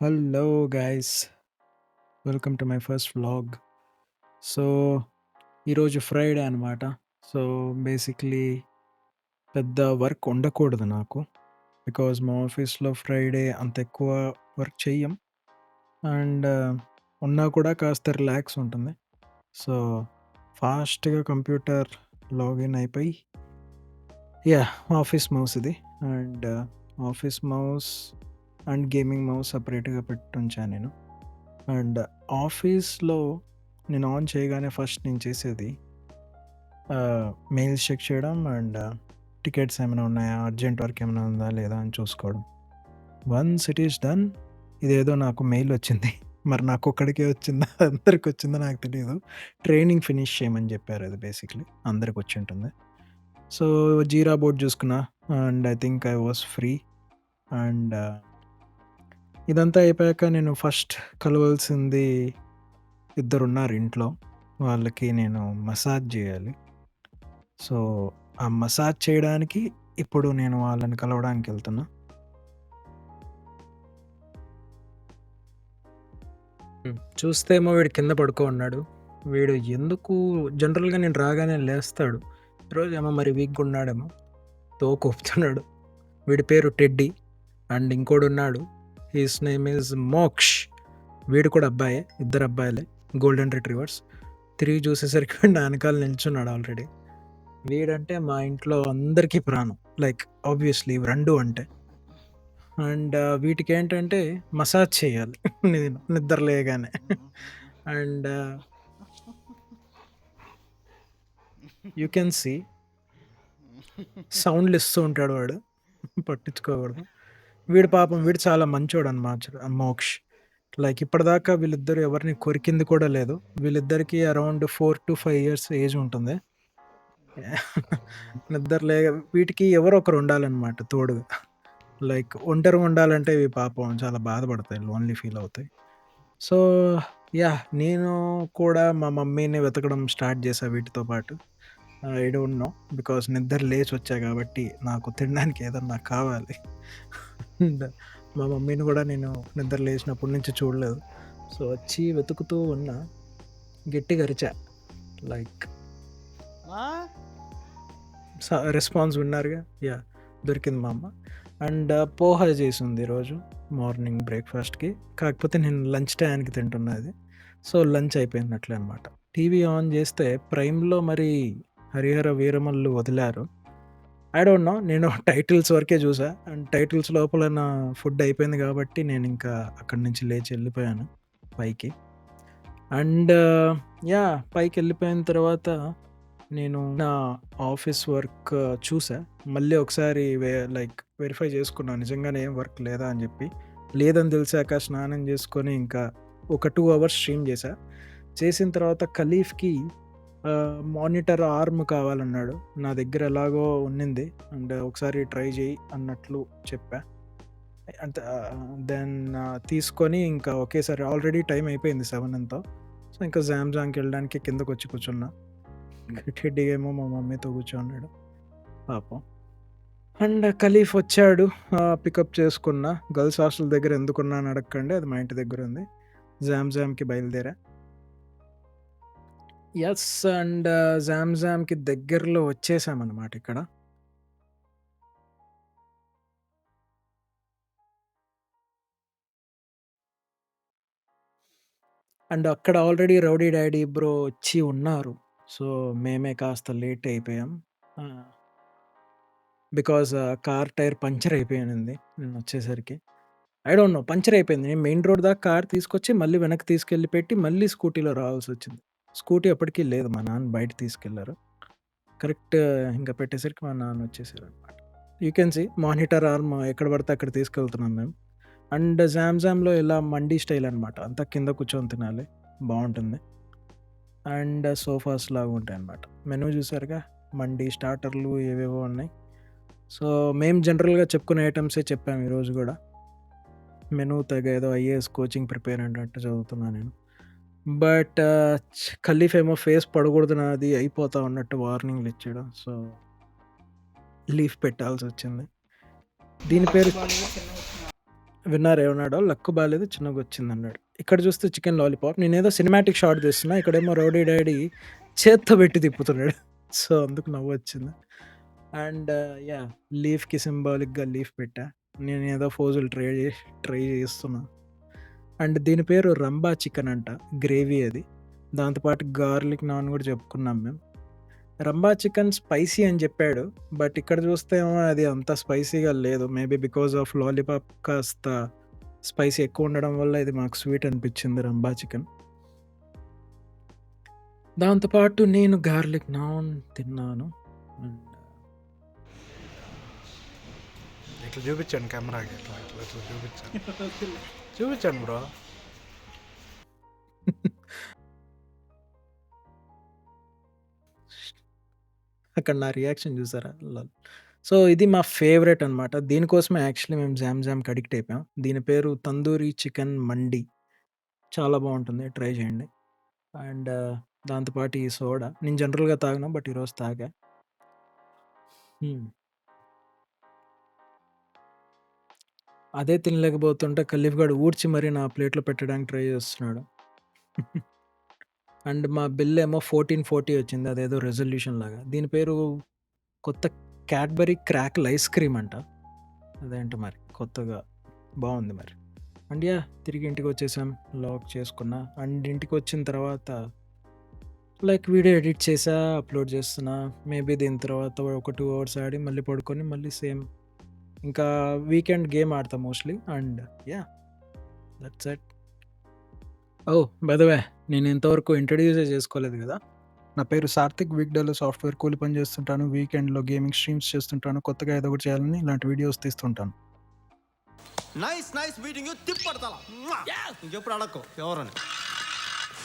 Hello guys, welcome to my first vlog. So ఈరోజు Friday అనమాట. So basically పెద్ద work ఉండకూడదు నాకు, బికాజ్ మా ఆఫీస్లో ఫ్రైడే అంత ఎక్కువ వర్క్ చెయ్యం. అండ్ ఉన్నా కూడా కాస్త రిలాక్స్ ఉంటుంది. సో ఫాస్ట్గా కంప్యూటర్ లాగిన్ అయిపోయి ఆఫీస్ మౌస్ ఇది. And office mouse and gaming mouse సపరేట్గా పెట్టుంచాను నేను. అండ్ ఆఫీస్లో నేను ఆన్ చేయగానే ఫస్ట్ నేను చేసేది మెయిల్స్ చెక్ చేయడం అండ్ టికెట్స్ ఏమైనా ఉన్నాయా, అర్జెంట్ వర్క్ ఏమైనా ఉందా లేదా అని చూసుకోవడం. వన్స్ ఇట్ ఈస్ డన్, ఇదేదో నాకు మెయిల్ వచ్చింది. మరి నాకు ఒక్కడికే వచ్చిందా అందరికి వచ్చిందో నాకు తెలియదు. ట్రైనింగ్ ఫినిష్ చేయమని చెప్పారు. అది బేసిక్లీ అందరికి వచ్చి ఉంటుంది. సో జీరా బోర్డ్ చూసుకున్నా and I think I was free. And ఇదంతా అయిపోయాక నేను ఫస్ట్ కలవాల్సింది ఇద్దరున్నారు ఇంట్లో. వాళ్ళకి నేను మసాజ్ చేయాలి. సో ఆ మసాజ్ చేయడానికి ఇప్పుడు నేను వాళ్ళని కలవడానికి వెళ్తున్నా. చూస్తేమో వీడు కింద పడుకో ఉన్నాడు. వీడు ఎందుకు జనరల్గా నేను రాగానే లేస్తాడు. ఈరోజు ఏమో మరి వీక్గా ఉన్నాడేమో, తోకొప్పుతున్నాడు. వీడి పేరు టెడ్డీ. అండ్ ఇంకోడు ఉన్నాడు, హిస్ నేమ్ ఈజ్ మోక్ష్. వీడు కూడా అబ్బాయే, ఇద్దరు అబ్బాయిలే, గోల్డెన్ రిట్రీవర్స్. తిరిగి చూసేసరికి వీడు నా వెనకాల నిల్చున్నాడు ఆల్రెడీ. వీడంటే మా ఇంట్లో అందరికీ ప్రాణం, లైక్ ఆబ్వియస్లీ రెండు అంటే. అండ్ వీటికి ఏంటంటే మసాజ్ చేయాలి నేను నిద్ర లేగానే. అండ్ యూ కెన్ సీ సౌండ్లు ఇస్తూ ఉంటాడు వాడు, పట్టించుకోకూడదు. వీడు పాపం వీడు చాలా మంచోడు అన్నమాట, మోక్ష్. లైక్ ఇప్పటిదాకా వీళ్ళిద్దరు ఎవరిని కొరికింది కూడా లేదు. వీళ్ళిద్దరికి అరౌండ్ 4 to 5 years ఏజ్ ఉంటుంది. నిద్ర లేక వీటికి ఎవరో ఒకరు ఉండాలన్నమాట తోడుగా. లైక్ ఒంటరిగా ఉండాలంటే ఇవి పాపం చాలా బాధపడతాయి, లోన్లీ ఫీల్ అవుతాయి. సో నేను కూడా మా మమ్మీని వెతకడం స్టార్ట్ చేశా వీటితో పాటు. ఐ డోంట్ నో, బికాస్ నిద్ర లేచి వచ్చా కాబట్టి నాకు తినడానికి ఏదన్నా కావాలి. అండ్ మా మమ్మీని కూడా నేను నిద్ర లేచినప్పటి నుంచి చూడలేదు. సో వచ్చి వెతుకుతూ ఉన్నా, గట్టిగా అరిచా. లైక్ రెస్పాన్స్ విన్నారుగా. దొరికింది మా అమ్మ. అండ్ పోహా చేసింది ఈరోజు మార్నింగ్ బ్రేక్ఫాస్ట్కి. కాకపోతే నేను లంచ్ టైంకి తింటున్నది. సో లంచ్ అయిపోయినట్లే అనమాట. టీవీ ఆన్ చేస్తే ప్రైమ్లో మరి హరిహర వీరమల్లు వదిలారు. ఐ డోంట్ నో, నేను టైటిల్స్ వరకే చూసా. అండ్ టైటిల్స్ లోపల నా ఫుడ్ అయిపోయింది కాబట్టి నేను ఇంకా అక్కడి నుంచి లేచి వెళ్ళిపోయాను పైకి. అండ్ పైకి వెళ్ళిపోయిన తర్వాత నేను నా ఆఫీస్ వర్క్ చూసా. మళ్ళీ ఒకసారి లైక్ వెరిఫై చేసుకున్నాను నిజంగానే ఏం వర్క్ లేదా అని చెప్పి. లేదని తెలిసాక స్నానం చేసుకొని ఇంకా ఒక 2 hours స్ట్రీమ్ చేశా. చేసిన తర్వాత ఖలీఫ్కి మానిటర్ ఆర్మ్ కావాలన్నాడు. నా దగ్గర ఎలాగో ఉన్నింది అండ్ ఒకసారి ట్రై చేయి అన్నట్లు చెప్పా. అంటే దెన్ తీసుకొని ఇంకా ఒకేసారి ఆల్రెడీ టైం అయిపోయింది 7 ఎంతో. సో ఇంకా జామ్కి వెళ్ళడానికి కిందకు వచ్చి కూర్చున్నా. టెడ్డీ ఏమో మా మమ్మీతో కూర్చోన్నాడు పాపం. అండ్ ఖలీఫ్ వచ్చాడు, పికప్ చేసుకున్నా. గర్ల్స్ హాస్టల్ దగ్గర ఎందుకున్నా అని అడగకండి, అది మా ఇంటి దగ్గర ఉంది. జామ్కి బయలుదేరా. ఎస్, అండ్ జామ్కి దగ్గరలో వచ్చేసామన్నమాట ఇక్కడ. అండ్ అక్కడ ఆల్రెడీ రౌడీ డాడీ బ్రో వచ్చి ఉన్నారు. సో మేమే కాస్త లేట్ అయిపోయాం, బికాజ్ కార్ టైర్ పంచర్ అయిపోయింది నేను వచ్చేసరికి. ఐ డోంట్ నో, పంచర్ అయిపోయింది. నేను మెయిన్ రోడ్ దాకా కార్ తీసుకొచ్చి మళ్ళీ వెనక్కి తీసుకెళ్ళి పెట్టి మళ్ళీ స్కూటీలో రావాల్సి వచ్చింది. స్కూటీ అప్పటికీ లేదు, మా నాన్న బయట తీసుకెళ్లారు. కరెక్ట్ ఇంకా పెట్టేసరికి మా నాన్న వచ్చేసారు అనమాట. You can see monitor arm ఎక్కడ పడితే అక్కడ తీసుకెళ్తున్నాం మేము. అండ్ జామ్లో ఇలా మండీ స్టైల్ అనమాట, అంతా కింద కూర్చొని తినాలి, బాగుంటుంది. అండ్ సోఫాస్ లాగా ఉంటాయి అన్నమాట. మెనూ చూసారుగా, మండీ స్టార్టర్లు ఏవేవో ఉన్నాయి. సో మేము జనరల్గా చెప్పుకునే ఐటమ్సే చెప్పాము ఈరోజు కూడా. మెనూ తెగ ఏదో ఐఏఎస్ కోచింగ్ ప్రిపేర్ అన్నట్టు చదువుతున్నా నేను. బట్ ఖలీఫ్ ఏమో ఫేస్ పడకూడదు నాది అయిపోతా ఉన్నట్టు వార్నింగ్లు ఇచ్చాడు. సో లీఫ్ పెట్టాల్సి వచ్చింది. దీని పేరు విన్నర్ ఏమన్నాడో లక్ బాలేదు చిన్నగొచ్చిందన్నాడు. ఇక్కడ చూస్తే చికెన్ లాలీపాప్. నేనేదో సినిమాటిక్ షాట్ తీస్తున్నా. ఇక్కడేమో రౌడీ డాడీ చేత్తో పెట్టి తిప్పుతున్నాడు. సో, అందుకు నవ్వొచ్చింది. And yeah! లీఫ్‌కి సింబాలిక్‌గా లీఫ్ పెట్టా. నేనేదో ఫోజులు ట్రై చేస్తున్నా. అండ్ దీని పేరు రంబా చికెన్ అంట. గ్రేవీ అది. దాంతో పాటు గార్లిక్ నాన్ గూడా చెప్పుకున్నాం మేము. రంబా చికెన్ స్పైసీ అని చెప్పాడు. బట్ ఇక్కడ చూస్తే ఏమో అది అంత స్పైసీగా లేదు. మేబీ బికాస్ ఆఫ్ లాలీపాప్ కాస్త స్పైసీ ఎక్కువ ఉండడం వల్ల ఇది మాకు స్వీట్ అనిపించింది రంబా చికెన్. దాంతో పాటు నేను గార్లిక్ నాన్ తిన్నాను. అండ్ ఇట్లా చూపించండి కెమెరాకి, ఇట్లా చూపించండి. చూపించండి బ్రో. అక్కడ నా రియాక్షన్ చూసారా? లల్. సో, ఇది మా ఫేవరెట్ అనమాట. దీనికోసమే యాక్చువల్లీ మేము జామ్‌కి అడిక్ట్ అయిపోయాం. దీని పేరు తందూరి చికెన్ మండి. చాలా బావుంటుంది. ట్రై చేయండి. అండ్ దాంతో పాటు ఈ సోడా. నేను జనరల్‌గా తాగను. బట్ ఈరోజు తాగా. హ్మ్. అదే తినలేకపోతుంటే ఖలీఫ్ గాడు ఊడ్చి మరీ నా ప్లేట్‌లో పెట్టడానికి ట్రై చేస్తున్నాడు. అండ్ మా బిల్ ఏమో 1440 వచ్చింది. అదేదో రిజల్యూషన్ లాగా. దీని పేరు కొత్త క్యాడ్బరీ క్రాకిల్ ఐస్ క్రీమ్ అంట. అదేంటో మరి కొత్తగా బావుంది మరి. And yeah! తిరిగి ఇంటికొచ్చేసాం. లాక్ చేసుకున్నా. అండ్ ఇంటికొచ్చిన తర్వాత లైక్ వీడియో ఎడిట్ చేశా, అప్‌లోడ్ చేస్తున్నా. మేబీ దీని తర్వాత ఒక 2 అవర్స్ ఆడి మళ్ళీ పడుకొని మళ్ళీ సేమ్ ఇంకా వీకెండ్ గేమ్ ఆడతా mostly. And yeah! That's it. Oh! By the way నేను ఇంతవరకు ఇంట్రొడ్యూసే చేసుకోలేదు కదా! నా పేరు సార్థిక్. వీక్‌డేలో సాఫ్ట్‌వేర్ కూలి పని చేస్తుంటాను. వీకెండ్‌లో గేమింగ్ స్ట్రీమ్స్ చేస్తుంటాను. కొత్తగా ఏదో ఒకటి చేయాలని ఇలాంటి వీడియోస్ తీస్తుంటాను. నైస్ మీటింగ్ యూ తిప్పడతల ఇంకెప్పుడు అడక్కు ఎవరని